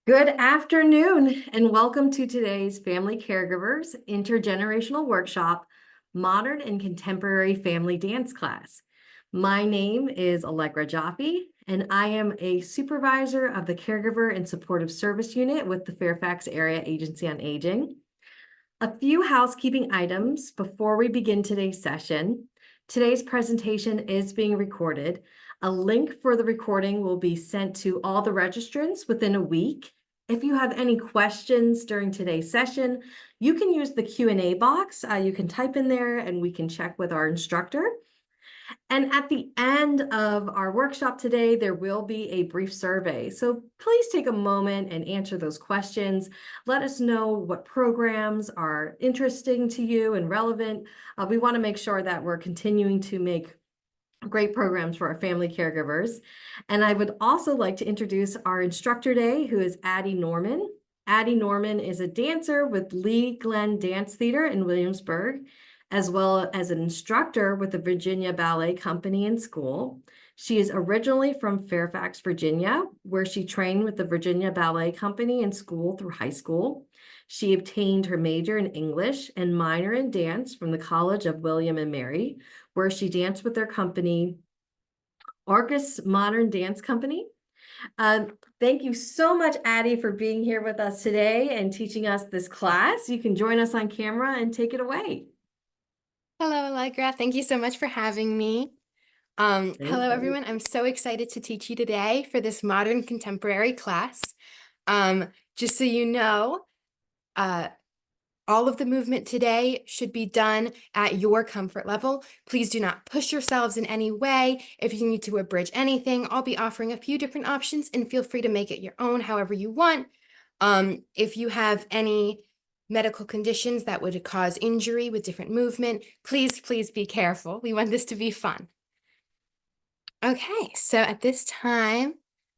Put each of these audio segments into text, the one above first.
Good afternoon, and welcome to today's Family Caregivers Intergenerational Workshop, Modern and Contemporary Family Dance Class. My name is Allegra Jaffe, and I am a supervisor of the Caregiver and Supportive Service Unit with the Fairfax Area Agency on Aging. A few housekeeping items before we begin today's session. Today's presentation is being recorded. A link for the recording will be sent to all the registrants within a week. If you have any questions during today's session, you can use the Q&A box. You can type in there and we can check with our instructor. And at the end of our workshop today, there will be a brief survey. So please take a moment and answer those questions. Let us know what programs are interesting to you and relevant. We want to make sure that we're continuing to make great programs for our family caregivers. And I would also like to introduce our instructor today, who is Addy Norman. Addy Norman is a dancer with Lee Glen Dance Theater in Williamsburg, as well as an instructor with the Virginia Ballet Company and School. She is originally from Fairfax, Virginia, where she trained with the Virginia Ballet Company and School through high school. She obtained her major in English and minor in dance from the College of William and Mary, where she danced with their company, Orcus Modern Dance Company. Thank you so much, Addy, for being here with us today and teaching us this class. You can join us on camera and take it away. Hello, Allegra. Thank you so much for having me. Hello, everyone. I'm so excited to teach you today for this modern contemporary class. Just so you know, all of the movement today should be done at your comfort level. Please do not push yourselves in any way. If you need to abridge anything, I'll be offering a few different options and feel free to make it your own however you want. If you have any medical conditions that would cause injury with different movement, please be careful. We want this to be fun. Okay, so at this time,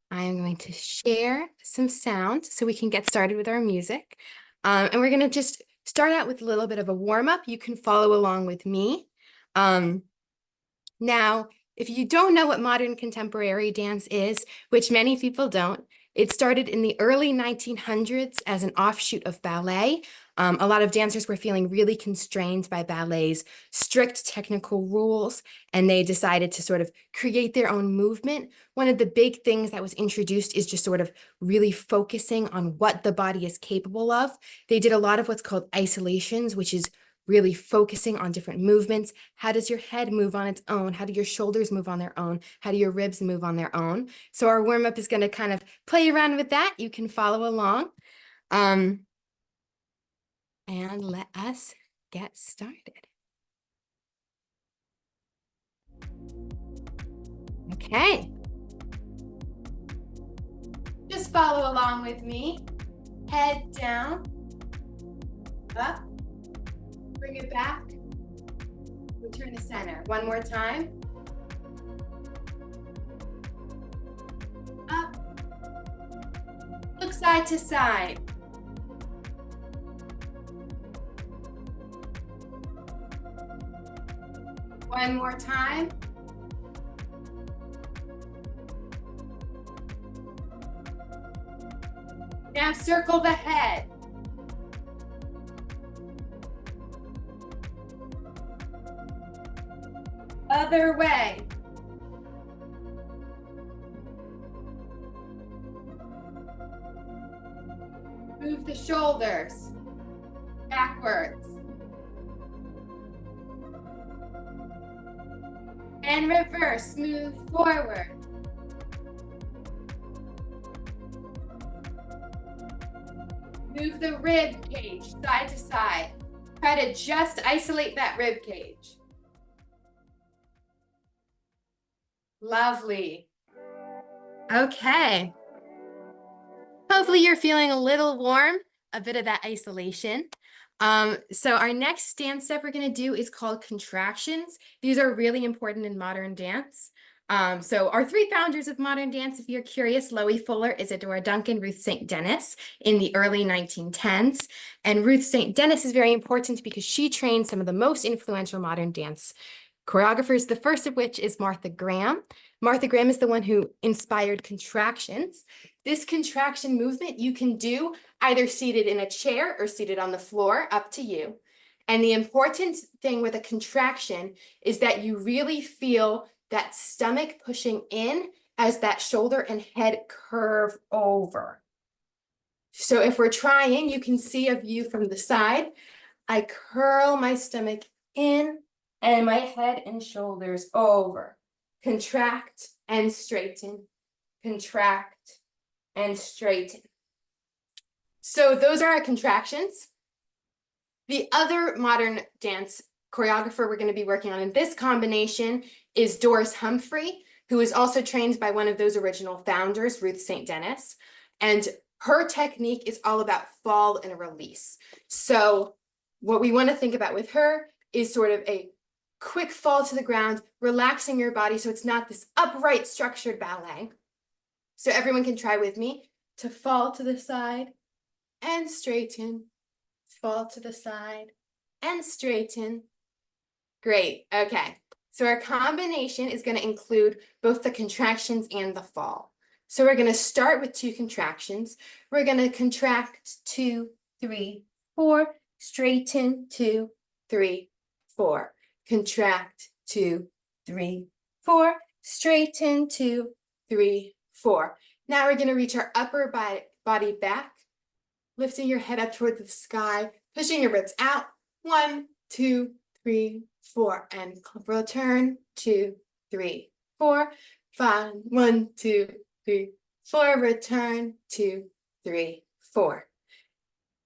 I'm going to share some sound so we can get started with our music. And we're going to just start out with a little bit of a warm-up. You can follow along with me. Now, if you don't know what modern contemporary dance is, which many people don't, it started in the early 1900s as an offshoot of ballet. A lot of dancers were feeling really constrained by ballet's strict technical rules, and they decided to sort of create their own movement. One of the big things that was introduced is just sort of really focusing on what the body is capable of. They did a lot of what's called isolations, which is really focusing on different movements. How does your head move on its own? How do your shoulders move on their own? How do your ribs move on their own? So our warm-up is going to kind of play around with that. You can follow along. And let us get started. Okay. Just follow along with me. Head down, up. Bring it back, return to center. One more time. Up, look side to side. One more time. Now circle the head. Other way. Move the shoulders backwards. And reverse, move forward. Move the rib cage side to side. Try to just isolate that rib cage. Lovely. Okay. Hopefully you're feeling a little warm, a bit of that isolation. So our next dance step we're going to do is called contractions. These are really important in modern dance. So our three founders of modern dance, if you're curious, Loie Fuller, Isadora Duncan, Ruth St. Denis in the early 1910s. And Ruth St. Denis is very important because she trained some of the most influential modern dance choreographers, the first of which is Martha Graham. Martha Graham is the one who inspired contractions. This contraction movement you can do either seated in a chair or seated on the floor, up to you. And the important thing with a contraction is that you really feel that stomach pushing in as that shoulder and head curve over. So if we're trying, you can see a view from the side. I curl my stomach in and my head and shoulders over. Contract and straighten, contract and straighten. So those are our contractions. The other modern dance choreographer we're going to be working on in this combination is Doris Humphrey, who is also trained by one of those original founders, Ruth St. Denis. And her technique is all about fall and release. So what we want to think about with her is sort of a quick fall to the ground, relaxing your body so it's not this upright structured ballet. So everyone can try with me to fall to the side and straighten, fall to the side and straighten. Great. Okay. So our combination is going to include both the contractions and the fall. So we're going to start with 2 contractions. We're going to contract 2, 3, 4, straighten 2, 3, 4. Contract 2, 3, 4, straighten 2, 3, 4. Now we're going to reach our upper body back, lifting your head up toward the sky, pushing your ribs out. 1, 2, 3, 4, and return. 2, 3, 4, 5. 1, 2, 3, 4. Return. 2, 3, 4.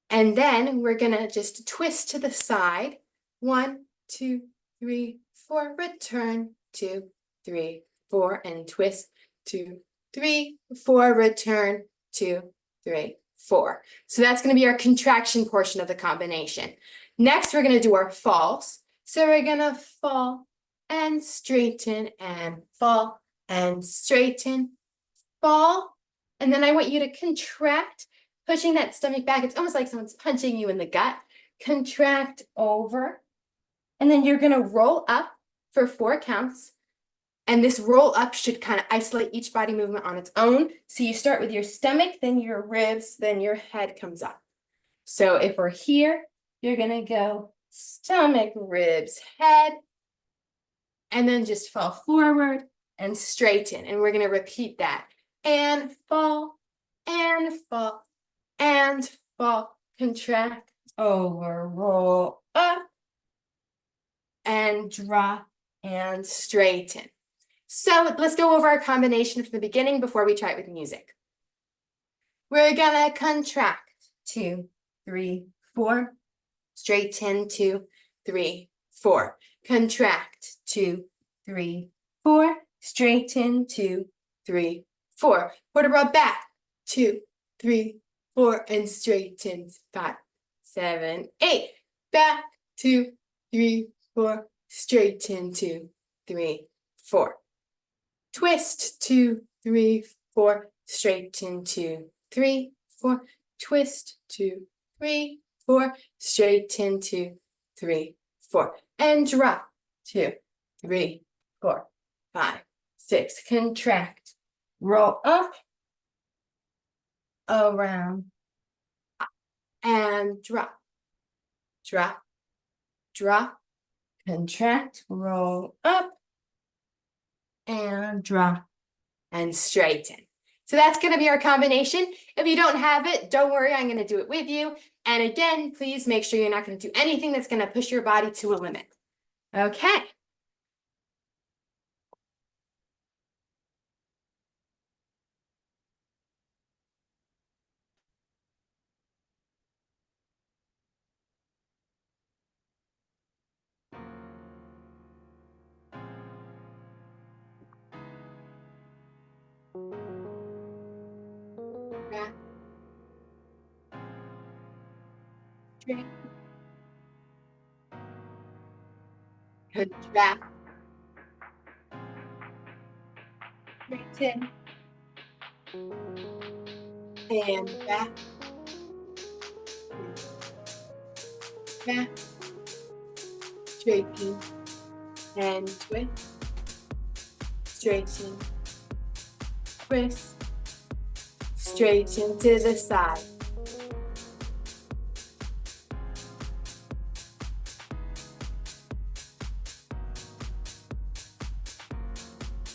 And then we're gonna just twist to the side. 1, 2, 3, 4. Return. 2, 3, 4, and twist. 2, 3, 4. Return. 2, 3, 4. So that's going to be our contraction portion of the combination. Next, we're going to do our falls. So we're going to fall and straighten and fall and straighten, fall. And then I want you to contract, pushing that stomach back. It's almost like someone's punching you in the gut. Contract over. And then you're going to roll up for 4 counts. And this roll up should kind of isolate each body movement on its own. So you start with your stomach, then your ribs, then your head comes up. So if we're here, you're going to go stomach, ribs, head, and then just fall forward and straighten. And we're going to repeat that. And fall, and fall, and fall. Contract, over, roll up, and drop, and straighten. So let's go over our combination from the beginning before we try it with music. We're gonna contract 2, 3, 4, straighten 2, 3, 4, contract 2, 3, 4, straighten 2, 3, 4, vertebra back 2, 3, 4, and straighten 5, 7, 8, back 2, 3, 4, straighten 2, 3, 4. Twist 2, 3, 4, straighten 2, 3, 4, twist 2, 3, 4, straighten 2, 3, 4, and drop 2, 3, 4, 5, 6, contract, roll up, around, up, and drop, drop, drop, contract, roll up, and drop, and straighten. So that's going to be our combination. If you don't have it, don't worry, I'm going to do it with you. And again, please make sure you're not going to do anything that's going to push your body to a limit. Okay. Back. Straight. Contract. Straighten. And back. Back. Straighten. And twist. Straighten. Twist. straighten to the side.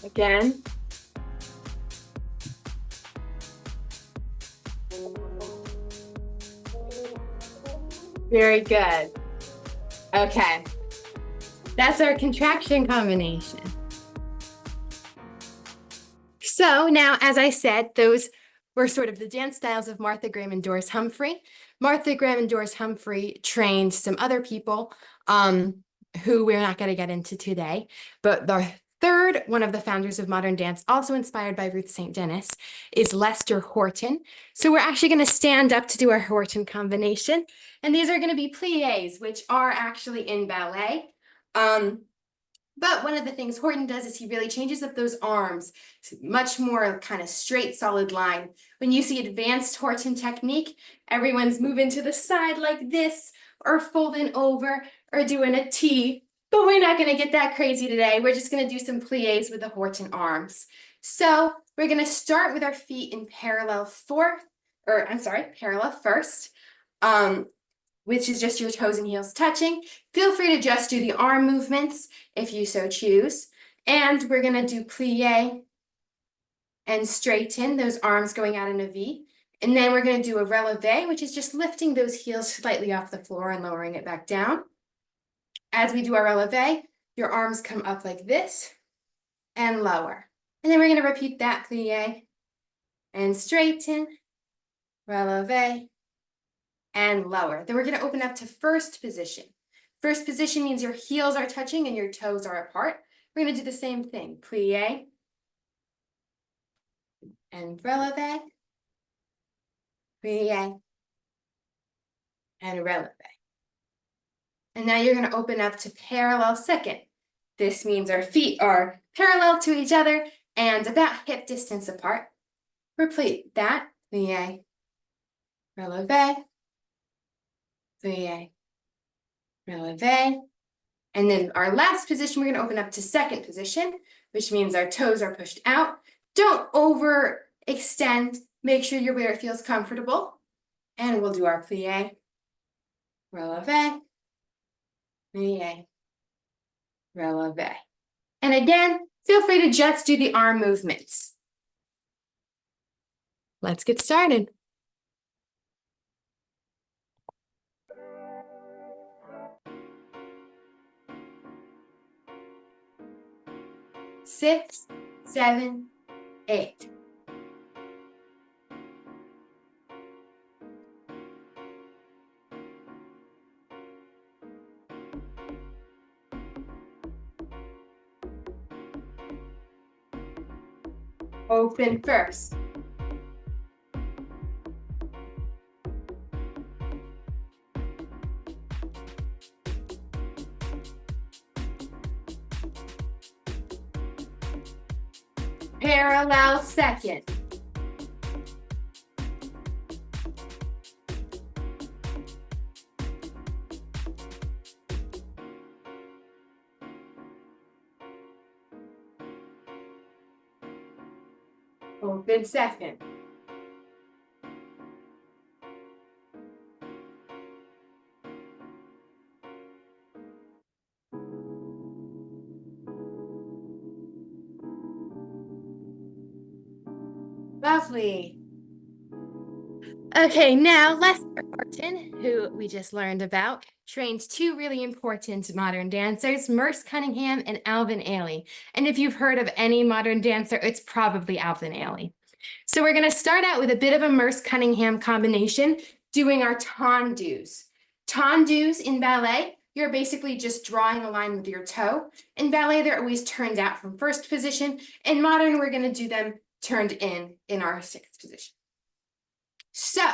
Again. Very good. Okay. That's our contraction combination. So now, as I said, those were sort of the dance styles of Martha Graham and Doris Humphrey. Martha Graham and Doris Humphrey trained some other people who we're not going to get into today. But the third one of the founders of modern dance, also inspired by Ruth St. Denis, is Lester Horton. So we're actually going to stand up to do our Horton combination. And these are going to be pliés, which are actually in ballet. But one of the things Horton does is he really changes up those arms, much more kind of straight, solid line. When you see advanced Horton technique, everyone's moving to the side like this, or folding over, or doing a T. But we're not going to get that crazy today. We're just going to do some pliés with the Horton arms. So we're going to start with our feet in parallel first. Which is just your toes and heels touching. Feel free to just do the arm movements if you so choose. And we're gonna do plie and straighten, those arms going out in a V. And then we're gonna do a releve, which is just lifting those heels slightly off the floor and lowering it back down. As we do our releve, your arms come up like this and lower. And then we're gonna repeat that plie and straighten, releve, and lower. Then we're going to open up to first position. First position means your heels are touching and your toes are apart. We're going to do the same thing. Plie and releve, plie and releve. And now you're going to open up to parallel second. This means our feet are parallel to each other and about hip distance apart. Repeat that. Plie, releve, plie, releve. And then our last position, we're going to open up to second position, which means our toes are pushed out. Don't overextend. Make sure you're where it feels comfortable. And we'll do our plie, releve, plie, releve. And again, feel free to just do the arm movements. Let's get started. Six, 7, 8. Open first. Parallel second. Open second. Lovely. Okay, now Lester Horton, who we just learned about, trained two really important modern dancers, Merce Cunningham and Alvin Ailey. And if you've heard of any modern dancer, it's probably Alvin Ailey. So we're going to start out with a bit of a Merce Cunningham combination, doing our tendus. Tendus in ballet, you're basically just drawing a line with your toe. In ballet, they're always turned out from first position. In modern, we're going to do them turned in our sixth position. So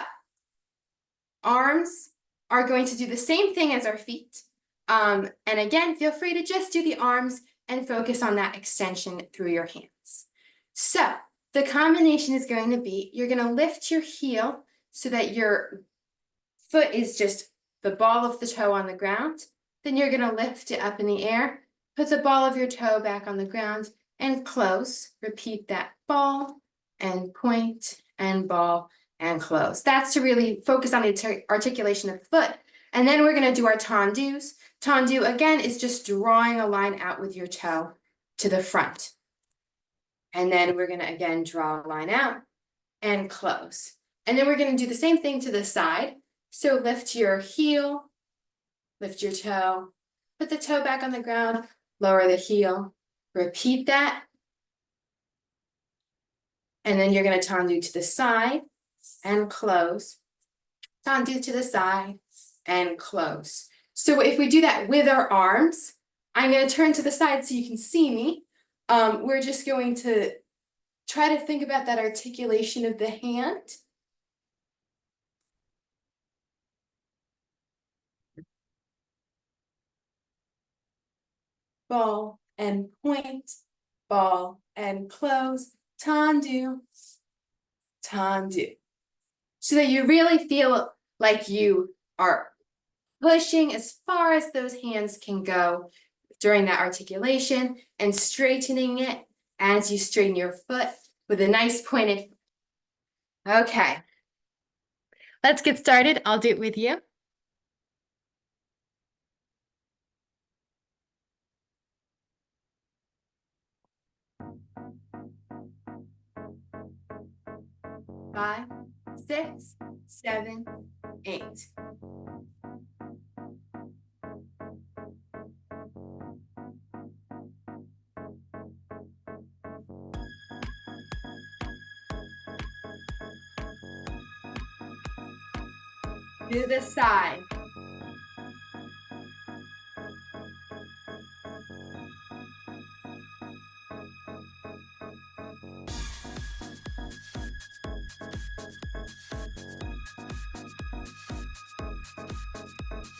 arms are going to do the same thing as our feet. And again, feel free to just do the arms and focus on that extension through your hands. So the combination is going to be, you're going to lift your heel so that your foot is just the ball of the toe on the ground. Then you're going to lift it up in the air, put the ball of your toe back on the ground and close. Repeat that ball and point and ball and close. That's to really focus on the articulation of the foot. And then we're going to do our tendus. Tendu, again, is just drawing a line out with your toe to the front. And then we're going to, again, draw a line out and close. And then we're going to do the same thing to the side. So lift your heel, lift your toe, put the toe back on the ground, lower the heel, repeat that. And then you're going to tendu to the side and close. Tendu to the side and close. So if we do that with our arms, I'm going to turn to the side so you can see me. We're just going to try to think about that articulation of the hand. Ball and point, ball and close, tendu, tendu. So that you really feel like you are pushing as far as those hands can go during that articulation and straightening it as you straighten your foot with a nice pointed. Okay, let's get started. I'll do it with you. Five, six, seven, eight. To the side.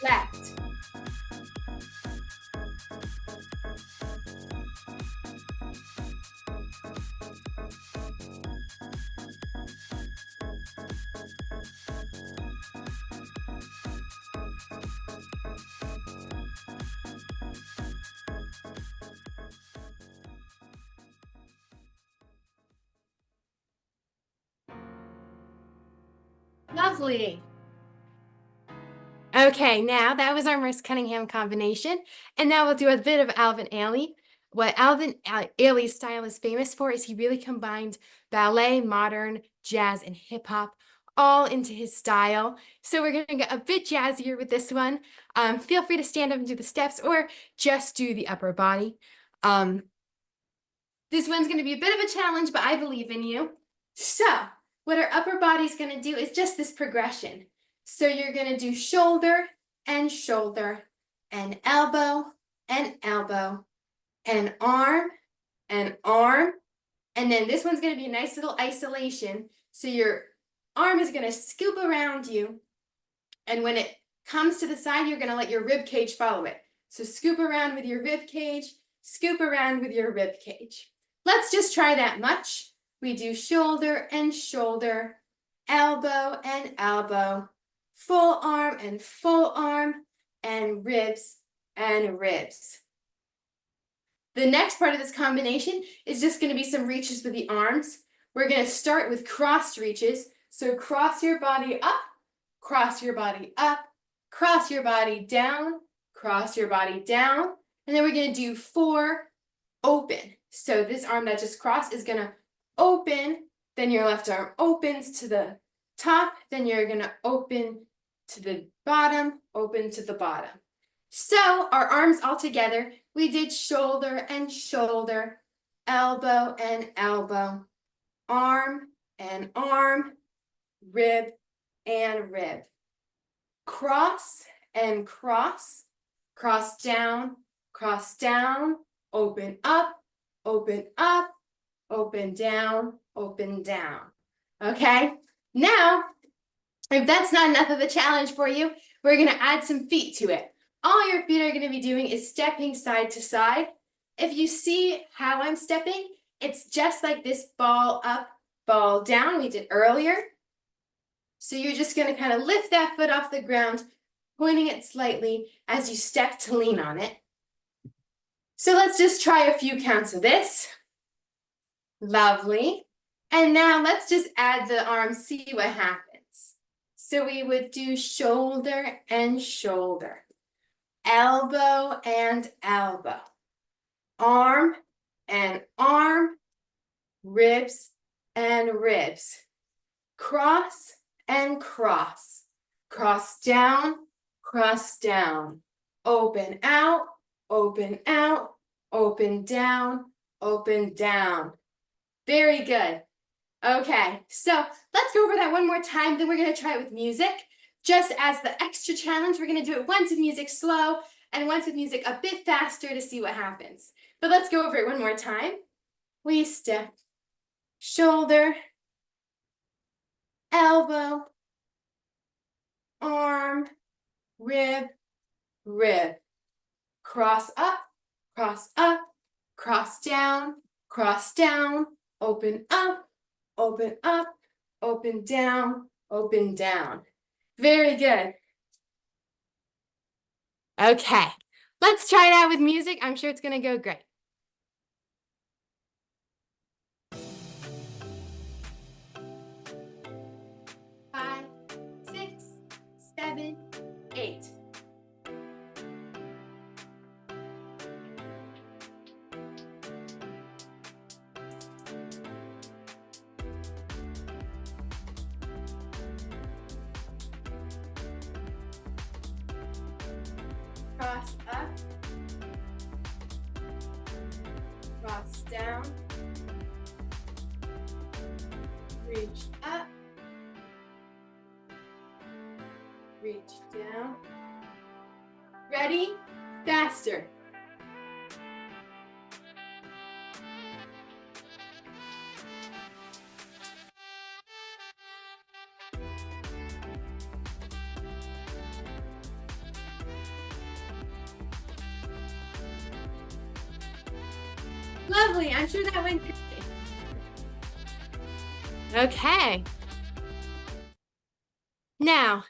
Left. Lovely. Okay, now that was our Merce Cunningham combination. And now we'll do a bit of Alvin Ailey. What Alvin Ailey's style is famous for is he really combined ballet, modern, jazz, and hip hop all into his style. So we're going to get a bit jazzier with this one. Feel free to stand up and do the steps or just do the upper body. This one's going to be a bit of a challenge, but I believe in you. So what our upper body is going to do is just this progression. So you're going to do shoulder and elbow and elbow and arm, and then this one's going to be a nice little isolation. So your arm is going to scoop around you, and when it comes to the side, you're going to let your rib cage follow it. So scoop around with your rib cage, scoop around with your rib cage. Let's just try that much. We do shoulder and shoulder, elbow and elbow, full arm, and ribs and ribs. The next part of this combination is just going to be some reaches with the arms. We're going to start with crossed reaches. So cross your body up, cross your body up, cross your body down, cross your body down. And then we're going to do 4 open. So this arm that just crossed is going to open, then your left arm opens to the top, then you're going to open to the bottom, open to the bottom. So our arms all together, we did shoulder and shoulder, elbow and elbow, arm and arm, rib and rib. Cross and cross, cross down, open up, open down, open down. Okay, now, if that's not enough of a challenge for you, we're going to add some feet to it. All your feet are going to be doing is stepping side to side. If you see how I'm stepping, it's just like this ball up, ball down we did earlier. So you're just going to kind of lift that foot off the ground, pointing it slightly as you step to lean on it. So let's just try a few counts of this. Lovely. And now let's just add the arms, see what happens. So we would do shoulder and shoulder, elbow and elbow, arm and arm, ribs and ribs, cross and cross, cross down, open out, open out, open down, open down. Very good. Okay, so let's go over that one more time, then we're gonna try it with music. Just as the extra challenge, we're gonna do it once with music slow and once with music a bit faster to see what happens. But let's go over it one more time. We step, shoulder, elbow, arm, rib, rib. Cross up, cross up, cross down, open up, open up, open down, open down. Very good. Okay, let's try it out with music. I'm sure it's gonna go great. 5, 6, 7, 8. Cross up, cross down, reach up, reach down. Ready? Faster. Lovely, I'm sure that went great. Okay. Now,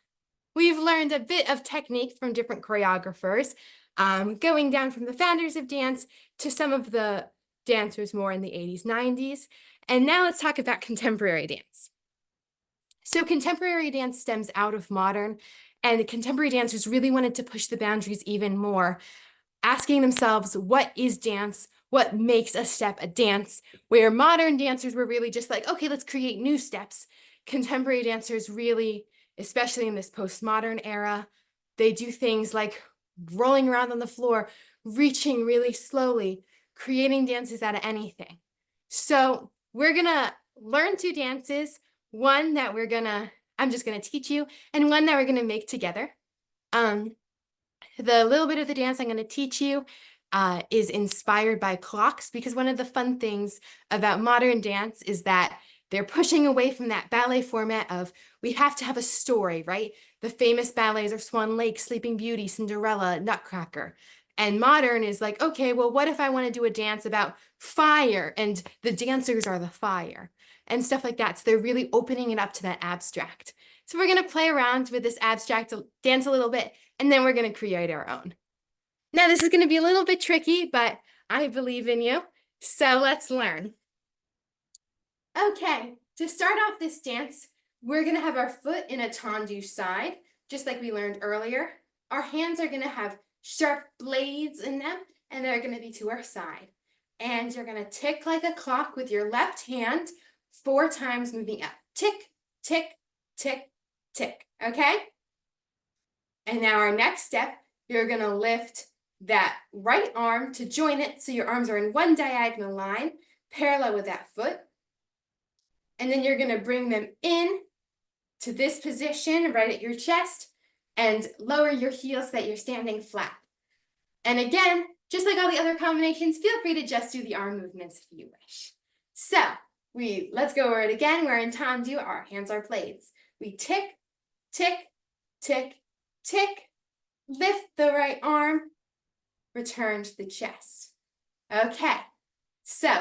we've learned a bit of technique from different choreographers, going down from the founders of dance to some of the dancers more in the 80s, 90s. And now let's talk about contemporary dance. So contemporary dance stems out of modern, and the contemporary dancers really wanted to push the boundaries even more, asking themselves, what is dance? What makes a step a dance? Where modern dancers were really just like, okay, let's create new steps. Contemporary dancers really, especially in this postmodern era, they do things like rolling around on the floor, reaching really slowly, creating dances out of anything. So we're gonna learn 2 dances, one that I'm just gonna teach you, and one that we're gonna make together. The little bit of the dance I'm going to teach you is inspired by clocks, because one of the fun things about modern dance is that they're pushing away from that ballet format of we have to have a story, right? The famous ballets are Swan Lake, Sleeping Beauty, Cinderella, Nutcracker. And modern is like, okay, well, what if I want to do a dance about fire and the dancers are the fire and stuff like that? So they're really opening it up to that abstract. So we're going to play around with this abstract dance a little bit, and then we're going to create our own. Now, this is going to be a little bit tricky, but I believe in you. So let's learn. Okay, to start off this dance, we're going to have our foot in a tendu side, just like we learned earlier. Our hands are going to have sharp blades in them, and they're going to be to our side. And you're going to tick like a clock with your left hand 4 times, moving up. Tick, tick, tick, tick. Okay? And now our next step, you're going to lift that right arm to join it, so your arms are in one diagonal line, parallel with that foot. And then you're going to bring them in to this position right at your chest and lower your heels so that you're standing flat. And again, just like all the other combinations, feel free to just do the arm movements if you wish. So let's go over it again. We're in tendu, our hands are blades. We tick, tick, tick, tick, lift the right arm, return to the chest. Okay, so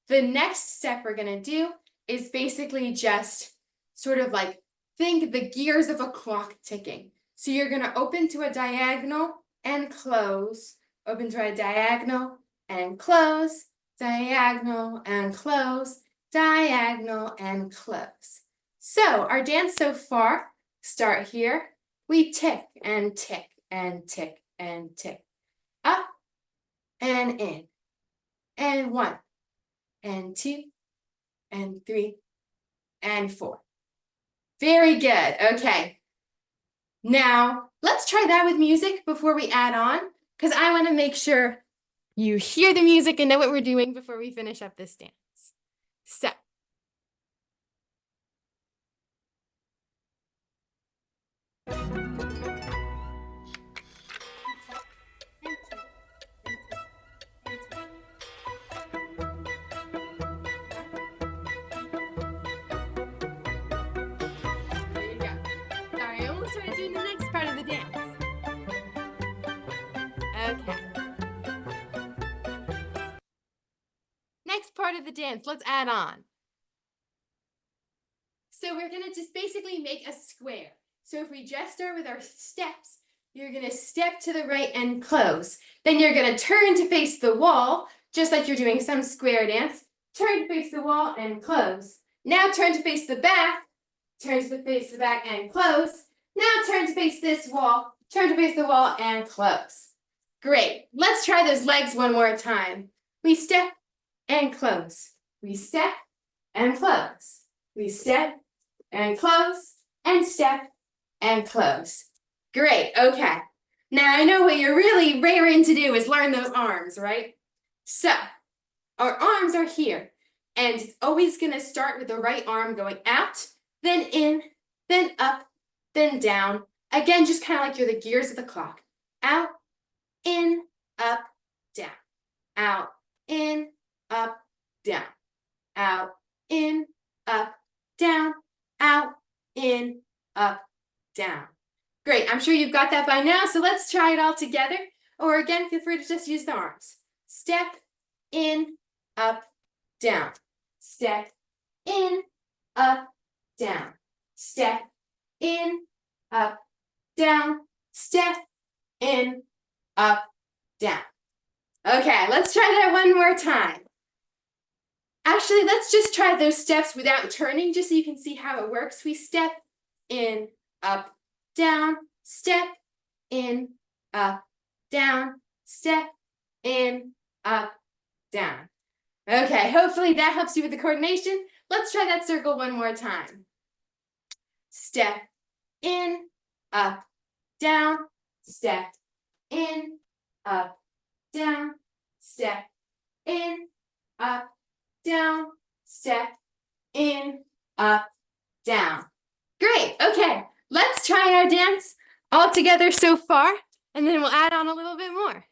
the next step we're going to do is basically just sort of like think the gears of a clock ticking. So you're going to open to a diagonal and close, open to a diagonal and close, diagonal and close, diagonal, and close. So our dance so far, start here. We tick and tick and tick and tick. Up and in. And 1, and 2, and 3, and 4. Very good. Okay. Now, let's try that with music before we add on, because I want to make sure you hear the music and know what we're doing before we finish up this dance. So. There you go. Sorry, I almost started doing the next part of the dance. Okay. Next part of the dance, let's add on. So we're gonna just basically make a square. So if we just start with our steps, you're gonna step to the right and close. Then you're gonna turn to face the wall, just like you're doing some square dance. Turn to face the wall and close. Now turn to face the back. Turn to face the back and close. Now turn to face this wall. Turn to face the wall and close. Great. Let's try those legs one more time. We step and close. We step and close. We step and close and step and close. Great. Okay. Now I know what you're really raring to do is learn those arms, right? So our arms are here, and it's always going to start with the right arm going out, then in, then up, then down. Again, just kind of like you're the gears of the clock. Out, in, up, down. Out, in, up, down. Out, in, up, down. Out, in, up, down. Great. I'm sure you've got that by now, so let's try it all together. Or again, feel free to just use the arms. Step, in, up, down. Step, in, up, down. Step, in, up, down. Step, in, up, down. Okay, let's try that one more time. Actually, let's just try those steps without turning, just so you can see how it works. We step, in, up, down. Step, in, up, down. Step, in, up, down. Okay, hopefully that helps you with the coordination. Let's try that circle one more time. Step, in, up, down. Step, in, up, down. Step, in, up, down. Step, in, up, down. Great. Okay, let's try our dance all together so far, and then we'll add on a little bit more.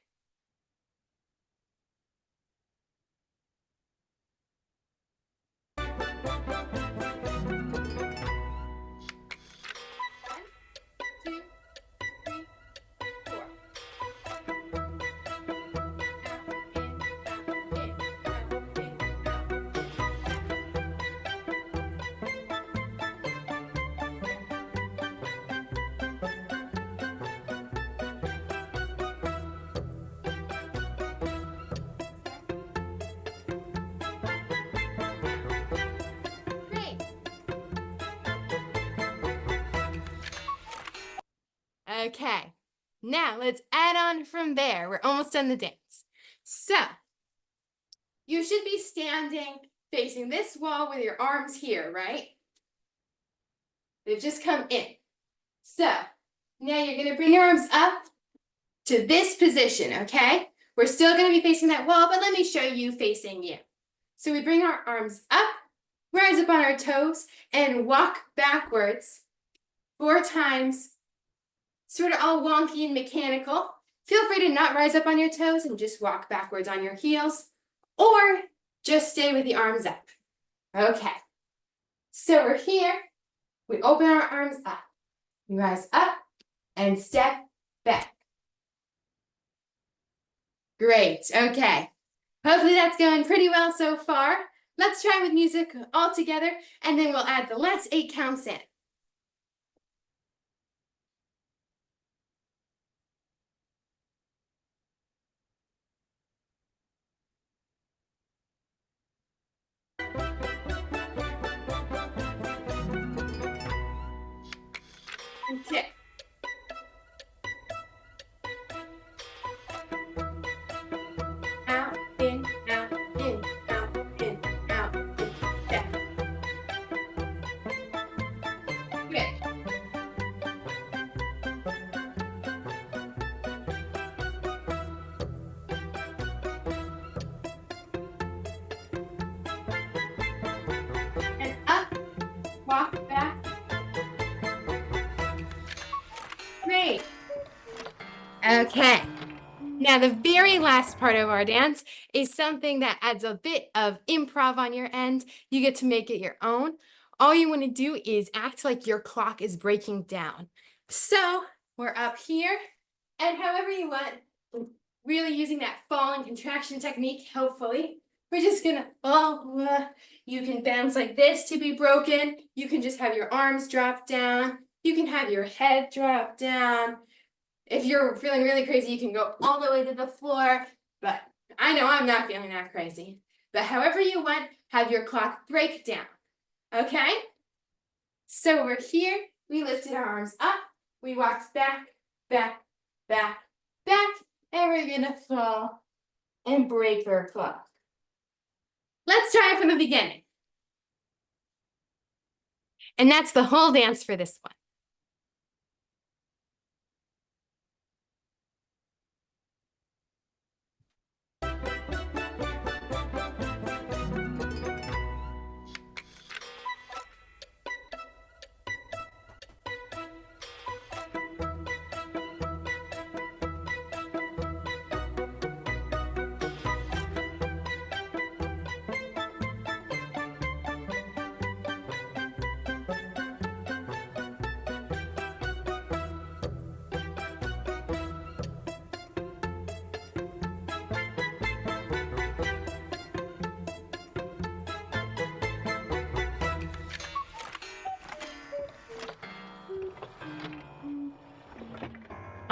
Great. Okay, now let's add on from there. We're almost done the dance. So, you should be standing facing this wall with your arms here, right? They've just come in. So, now you're gonna bring your arms up to this position, okay? We're still gonna be facing that wall, but let me show you facing you. So we bring our arms up, rise up on our toes, and walk backwards 4 times, sort of all wonky and mechanical. Feel free to not rise up on your toes and just walk backwards on your heels, or just stay with the arms up. Okay, so we're here, we open our arms up, we rise up and step back. Great, okay. Hopefully that's going pretty well so far. Let's try with music all together, and then we'll add the last 8 counts in. Okay. Out, in, out, in, out, in, out, in. Yeah. Good. And up, walk back. Great. Okay. Now, the very last part of our dance is something that adds a bit of improv on your end. You get to make it your own. All you want to do is act like your clock is breaking down. So we're up here, and however you want, really using that fall and contraction technique, hopefully. We're just gonna, you can bounce like this to be broken. You can just have your arms drop down. You can have your head drop down. If you're feeling really crazy, you can go all the way to the floor, but I know I'm not feeling that crazy. But however you want, have your clock break down, okay? So we're here, we lifted our arms up, we walked back, back, back, back, and we're gonna fall and break our clock. Let's try it from the beginning. And that's the whole dance for this one.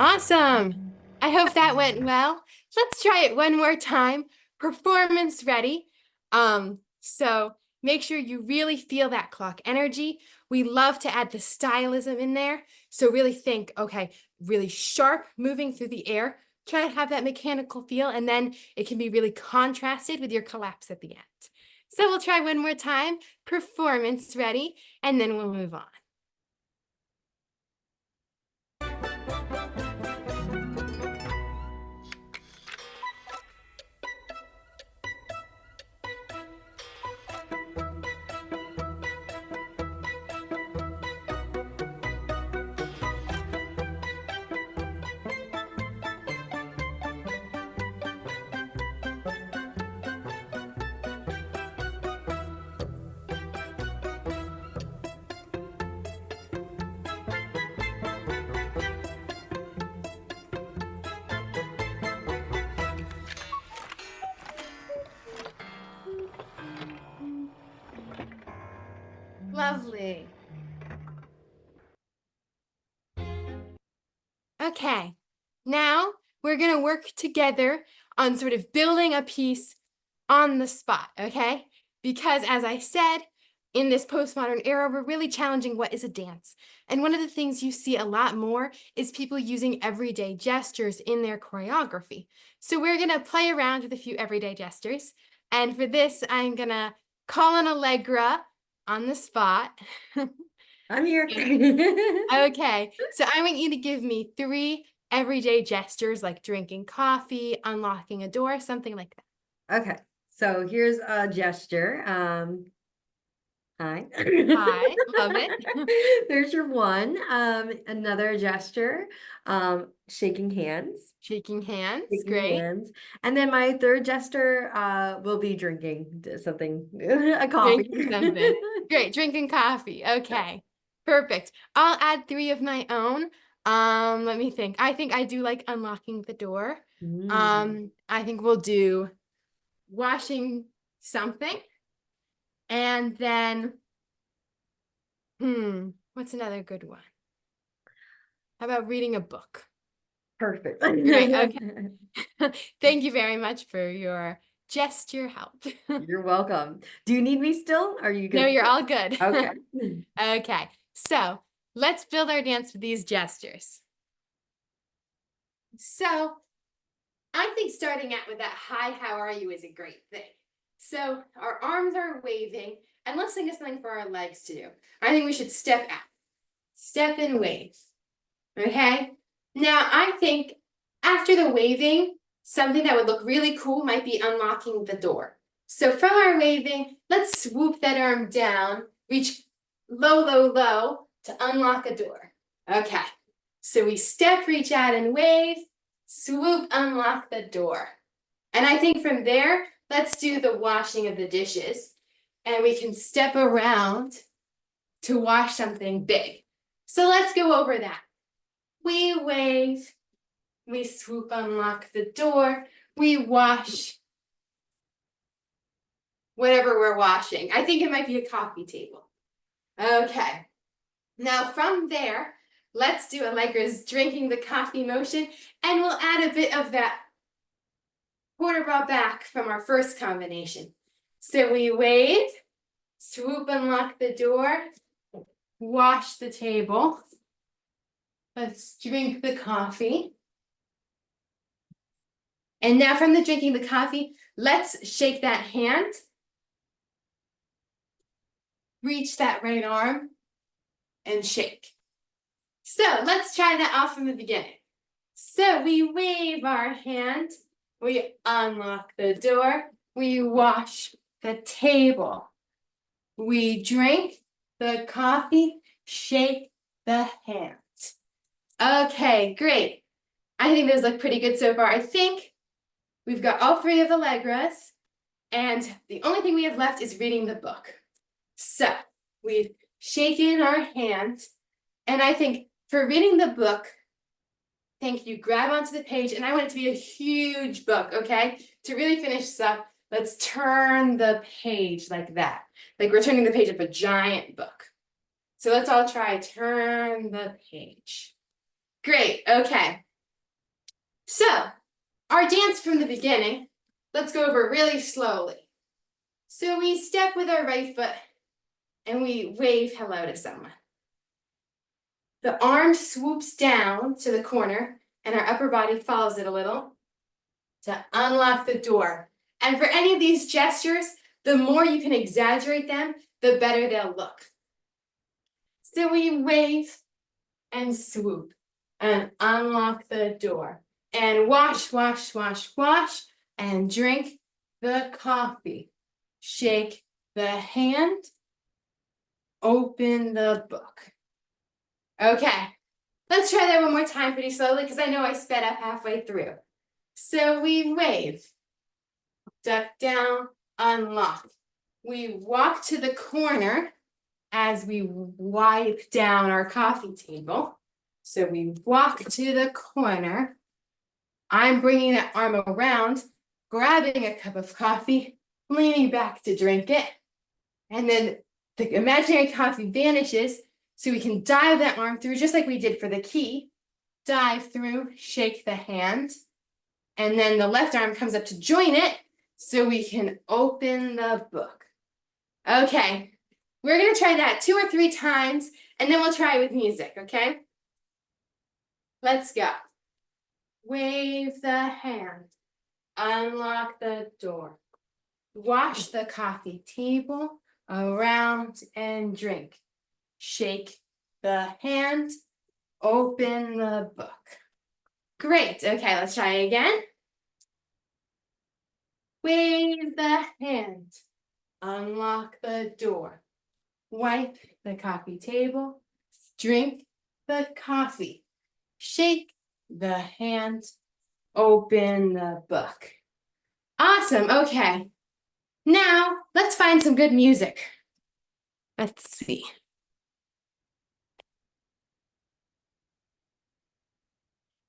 Awesome. I hope that went well. Let's try it one more time. Performance ready. So make sure you really feel that clock energy. We love to add the stylism in there. So really think, okay, really sharp moving through the air. Try to have that mechanical feel, and then it can be really contrasted with your collapse at the end. So we'll try one more time. Performance ready, and then we'll move on. Lovely. Okay, now we're going to work together on sort of building a piece on the spot, okay? Because as I said, in this postmodern era, we're really challenging what is a dance. And one of the things you see a lot more is people using everyday gestures in their choreography. So we're going to play around with a few everyday gestures. And for this, I'm going to call an Allegra on the spot. I'm here. Okay, so I want you to give me 3 everyday gestures like drinking coffee, unlocking a door, something like that. Okay, so here's a gesture. Hi. Hi, love it. There's your one. Another gesture, shaking hands. Shaking hands, Shaking great. hands. And then my third gesture will be drinking something, a coffee. Drinking something. Great, drinking coffee. Okay, perfect. I'll add 3 of my own. Let me think. I think I do like unlocking the door. Mm. I think we'll do washing something. And then, what's another good one? How about reading a book? Perfect. Great, okay. Thank you very much for your gesture help. You're welcome. Do you need me still? Are you No, good? you're all good. Okay. Okay, so let's build our dance with these gestures. So I think starting out with that hi, how are you is a great thing. So our arms are waving, and let's think of something for our legs to do. I think we should step out. Step and wave. Okay? Now I think after the waving, something that would look really cool might be unlocking the door. So from our waving, let's swoop that arm down, reach low, low, low to unlock a door. Okay. So we step, reach out and wave, swoop, unlock the door. And I think from there, let's do the washing of the dishes. And we can step around to wash something big. So let's go over that. We wave, we swoop, unlock the door, we wash whatever we're washing. I think it might be a coffee table. Okay. Now from there, let's do Allegra's drinking the coffee motion, and we'll add a bit of that quarter bra back from our first combination. So we wave, swoop, unlock the door, wash the table. Let's drink the coffee. And now from the drinking the coffee, let's shake that hand. Reach that right arm and shake. So let's try that off from the beginning. So we wave our hand, we unlock the door, we wash the table, we drink the coffee, shake the hand. Okay, great. I think those look pretty good so far. I think we've got all three of the Allegras, and the only thing we have left is reading the book. So we've shaken our hand, and I think for reading the book, thank you, grab onto the page, and I want it to be a huge book, okay? To really finish this up, let's turn the page like that. Like we're turning the page of a giant book. So let's all try turn the page. Great, okay. So our dance from the beginning, let's go over really slowly. So we step with our right foot and we wave hello to someone. The arm swoops down to the corner and our upper body follows it a little to unlock the door. And for any of these gestures, the more you can exaggerate them, the better they'll look. So we wave and swoop and unlock the door and wash, wash, wash, wash, and drink the coffee. Shake the hand, open the book. Okay, let's try that one more time pretty slowly because I know I sped up halfway through. So we wave, duck down, unlock. We walk to the corner as we wipe down our coffee table. So we walk to the corner. I'm bringing that arm around, grabbing a cup of coffee, leaning back to drink it. And then the imaginary coffee vanishes, so we can dive that arm through just like we did for the key. Dive through, shake the hand. And then the left arm comes up to join it, so we can open the book. Okay, we're gonna try that 2 or 3 times, and then we'll try with music, okay? Let's go. Wave the hand, unlock the door, wash the coffee table around and drink. Shake the hand, open the book. Great, okay, let's try again. Wave the hand, unlock the door, wipe the coffee table, drink the coffee, shake the hand, open the book. Awesome, okay. Now, let's find some good music. Let's see.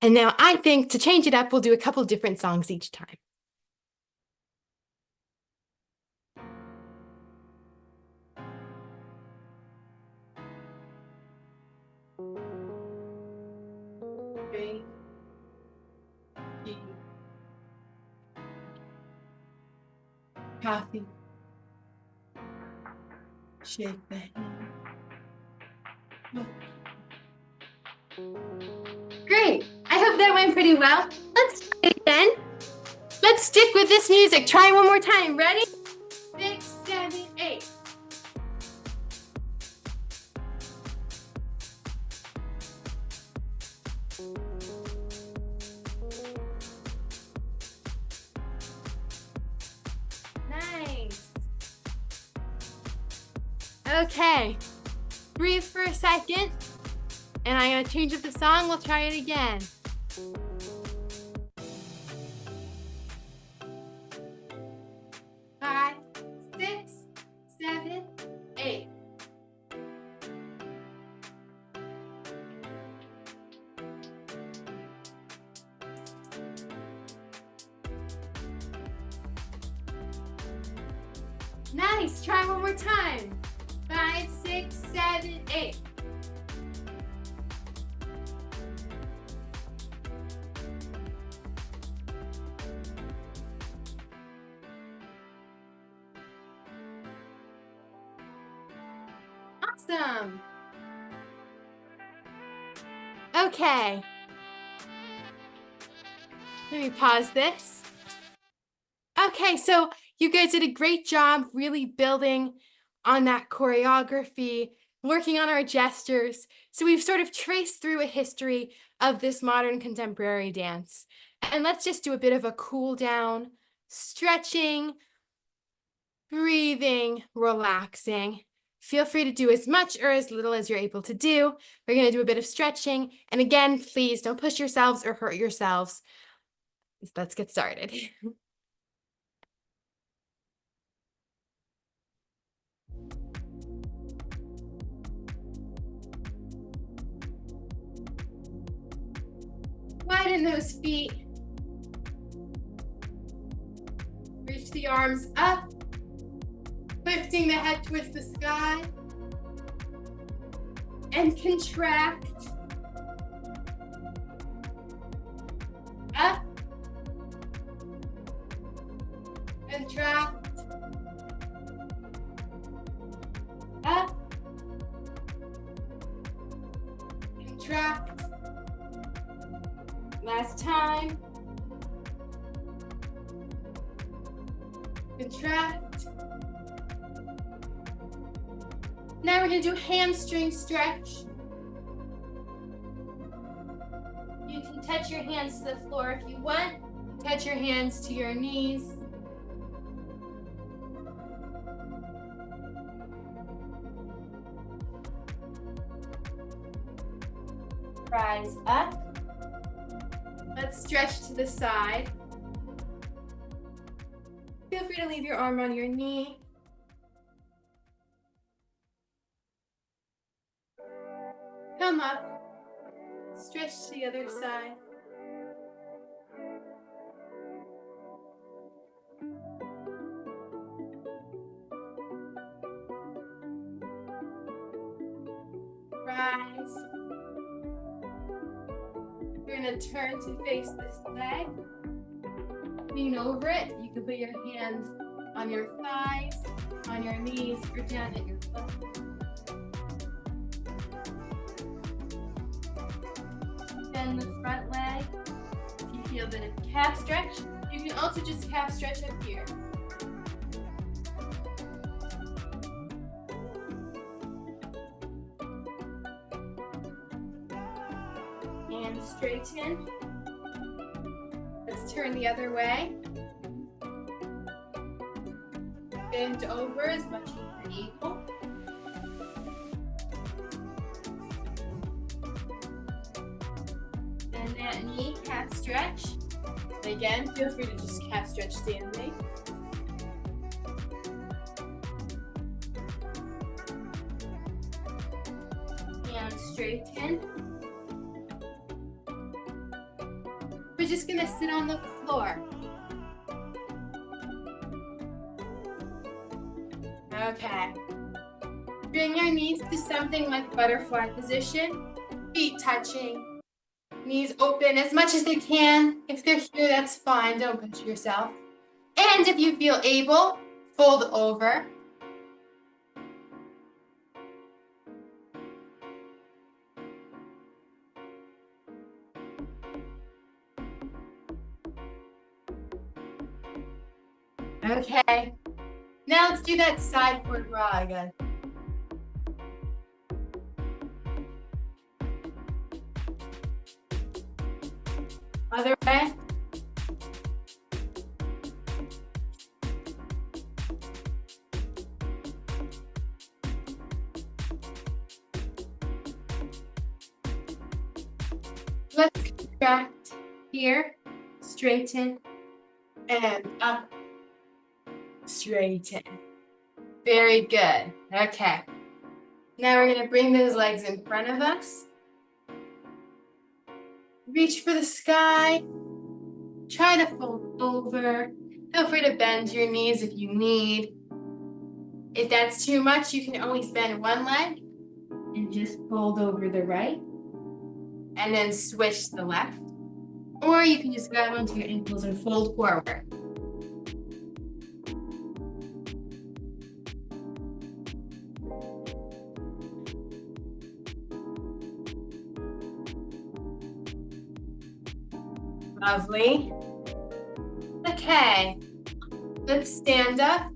And now I think to change it up, we'll do a couple different songs each time. Coffee. Shake the hand. Great. I hope that went pretty well. Let's try it again. Let's stick with this music. Try one more time. Ready? 6, 7, 8. Nice. Okay. Breathe for a second. And I'm going to change up the song. We'll try it again. Five, 6, 7, 8. Nice. Try one more time. 5, 6, 7, 8. Awesome. Okay. Let me pause this. Okay, so you guys did a great job really building on that choreography, working on our gestures. So we've sort of traced through a history of this modern contemporary dance. And let's just do a bit of a cool down, stretching, breathing, relaxing. Feel free to do as much or as little as you're able to do. We're going to do a bit of stretching. And again, please don't push yourselves or hurt yourselves. Let's get started. Widen those feet. Reach the arms up. Lifting the head towards the sky. And contract. Up. Contract. Up. Contract. Last time. Contract. Now we're going to do hamstring stretch. You can touch your hands to the floor if you want. Touch your hands to your knees. Rise up. Let's stretch to the side. Feel free to leave your arm on your knee. Come up, stretch to the other side. Rise. You're going to turn to face this leg. Lean over it. You can put your hands on your thighs, on your knees, or down at your foot. Bend the front leg. If you feel a bit of calf stretch, you can also just calf stretch up here. And straighten. Let's turn the other way. Bend over as much as you're able. Bend that knee, calf stretch. And again, feel free to just calf stretch standing. And straighten. We're just gonna sit on the floor. Okay. Bring your knees to something like butterfly position. Feet touching. Knees open as much as they can. If they're here, that's fine. Don't push yourself. And if you feel able, fold over. Okay, now let's do that side port raw again. Other way. Let's contract here, straighten, and up, straighten. Very good. Okay. Now we're going to bring those legs in front of us. Reach for the sky. Try to fold over. Feel free to bend your knees if you need. If that's too much, you can always bend one leg and just fold over the right. And then switch the left. Or you can just grab onto your ankles and fold forward. Lovely. Okay, let's stand up.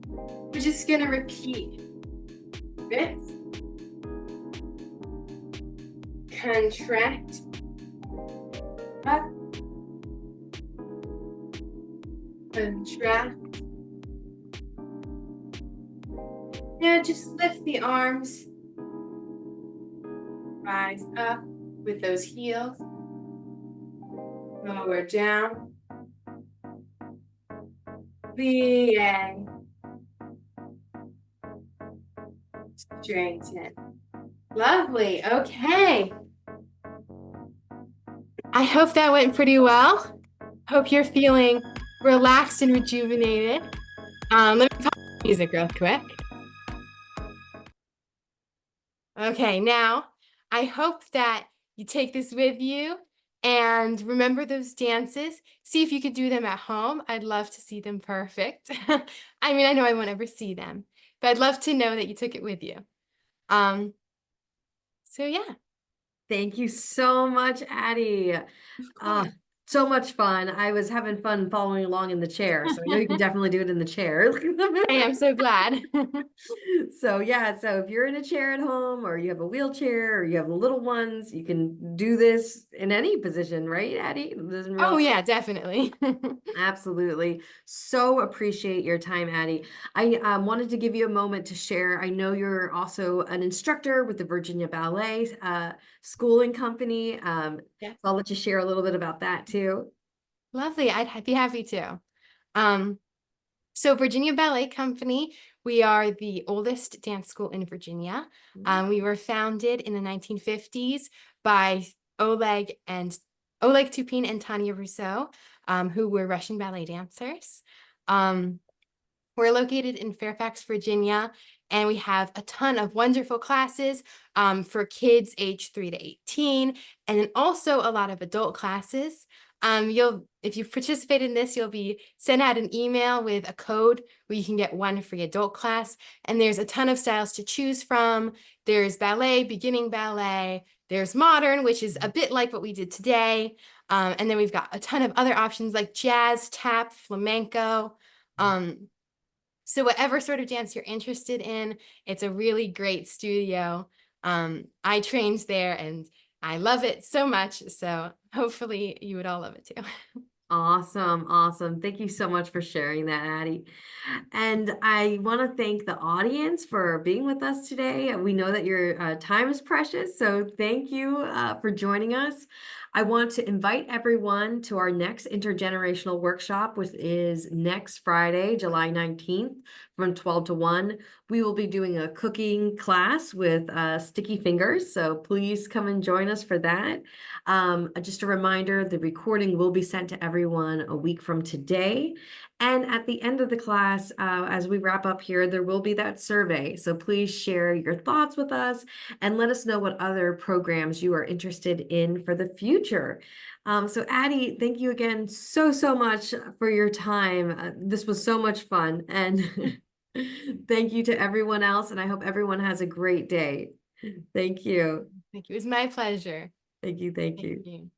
We're just gonna repeat this. Contract. Up. Contract. Now just lift the arms. Rise up with those heels. Lower down. Plie. Straighten. Lovely. Okay. I hope that went pretty well. Hope you're feeling relaxed and rejuvenated. Let me pause the music real quick. Okay, now I hope that you take this with you and remember those dances. See if you could do them at home. I'd love to see them perfect. I mean, I know I won't ever see them, but I'd love to know that you took it with you. So yeah. Thank you so much, Addy. So much fun. I was having fun following along in the chair, so I know you can definitely do it in the chair. I am so glad. So yeah, so if you're in a chair at home or you have a wheelchair or you have little ones, you can do this in any position, right, Addy? It doesn't Oh really. yeah, definitely. Absolutely. So appreciate your time, Addy. I wanted to give you a moment to share. I know you're also an instructor with the Virginia Ballet School and Company. Yeah. So I'll let you share a little bit about that too. Lovely. I'd be happy to. So Virginia Ballet Company, we are the oldest dance school in Virginia. We were founded in the 1950s by Oleg Tupin and Tanya Rousseau, who were Russian ballet dancers. We're located in Fairfax, Virginia, and we have a ton of wonderful classes for kids age 3 to 18, and then also a lot of adult classes. If you participate in this, you'll be sent out an email with a code where you can get one free adult class. And there's a ton of styles to choose from. There's ballet, beginning ballet. There's modern, which is a bit like what we did today. And then we've got a ton of other options like jazz, tap, flamenco. So whatever sort of dance you're interested in, it's a really great studio. I trained there and I love it so much. So hopefully you would all love it too. Awesome. Awesome. Thank you so much for sharing that, Addy. And I want to thank the audience for being with us today. We know that your time is precious, so thank you for joining us. I want to invite everyone to our next intergenerational workshop, which is next Friday, July 19th from 12 to 1. We will be doing a cooking class with sticky fingers, so please come and join us for that. Just a reminder, the recording will be sent to everyone everyone a week from today. And at the end of the class, as we wrap up here, there will be that survey. So please share your thoughts with us and let us know what other programs you are interested in for the future. So Addy, thank you again so much for your time. This was so much fun. And thank you to everyone else. And I hope everyone has a great day. Thank you. Thank you. It was my pleasure. Thank you. Thank Thank you. you.